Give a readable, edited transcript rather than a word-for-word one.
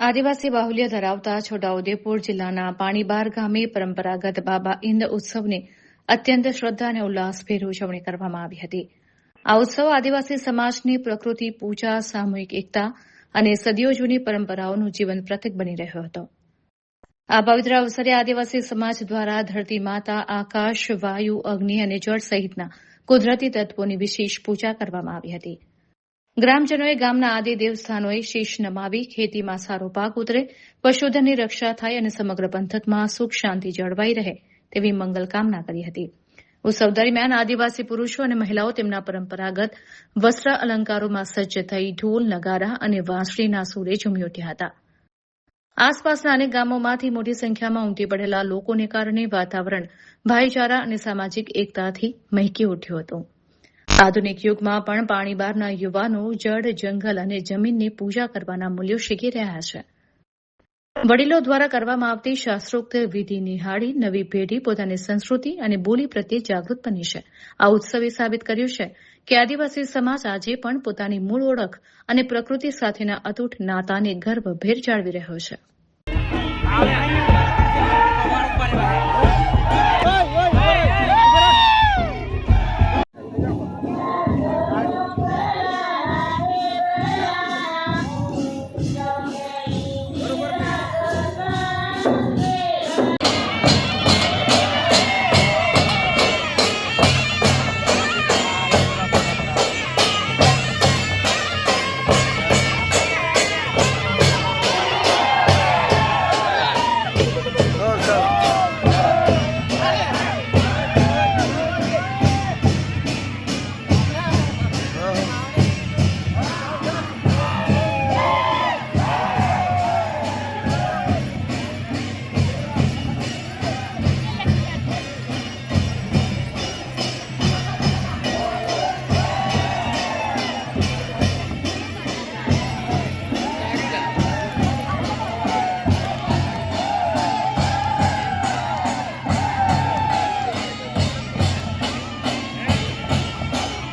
આદિવાસી બાહુલ્ય ધરાવતા છોટાઉદેપુર જિલ્લાના પાણીબાર ગામે પરંપરાગત બાબા ઇંદ ઉત્સવની અત્યંત શ્રદ્ધા અને ઉલ્લાસભેર ઉજવણી કરવામાં આવી હતી. આ ઉત્સવ આદિવાસી સમાજની પ્રકૃતિ પૂજા, સામૂહિક એકતા અને સદીઓ જૂની પરંપરાઓનું જીવંત પ્રતીક બની રહ્યો હતો. આ પવિત્ર અવસરે આદિવાસી સમાજ દ્વારા ધરતી માતા, આકાશ, વાયુ, અગ્નિ અને જળ સહિતના કુદરતી તત્વોની વિશેષ પૂજા કરવામાં આવી હતી. ગ્રામજનોએ ગામના આદિ દેવસ્થાનોએ શીશ નમાવી ખેતીમાં સારો પાક ઉતરે, પશુધનની રક્ષા થાય અને સમગ્ર પંથકમાં સુખ શાંતિ જળવાઈ રહે તેવી મંગલ કામના કરી હતી. ઉત્સવ દરમિયાન આદિવાસી પુરુષો અને મહિલાઓ તેમના પરંપરાગત વસ્ત્ર અલંકારોમાં સજ્જ થઈ ઢોલ, નગારા અને વાંસળીના સૂરે ઝૂમી ઉઠ્યા હતા. આસપાસના અનેક ગામોમાંથી મોટી સંખ્યામાં ઉમટી પડેલા લોકોને કારણે વાતાવરણ ભાઈચારા અને સામાજિક એકતાથી મહેકી ઉઠ્યું હતું. આધુનિક યુગમાં પણ પાણીબારના યુવાનો જળ, જંગલ અને જમીનની પૂજા કરવાના મૂલ્યો શીખી રહ્યા છે. વડીલો દ્વારા કરવામાં આવતી શાસ્ત્રોક્ત વિધિ નિહાળી નવી પેઢી પોતાની સંસ્કૃતિ અને બોલી પ્રત્યે જાગૃત બની છે. આ ઉત્સવે સાબિત કર્યું છે કે આદિવાસી સમાજ આજે પણ પોતાની મૂળ ઓળખ અને પ્રકૃતિ સાથેના અતૂટ નાતાને ગર્વભેર જાળવી રહ્યો છે.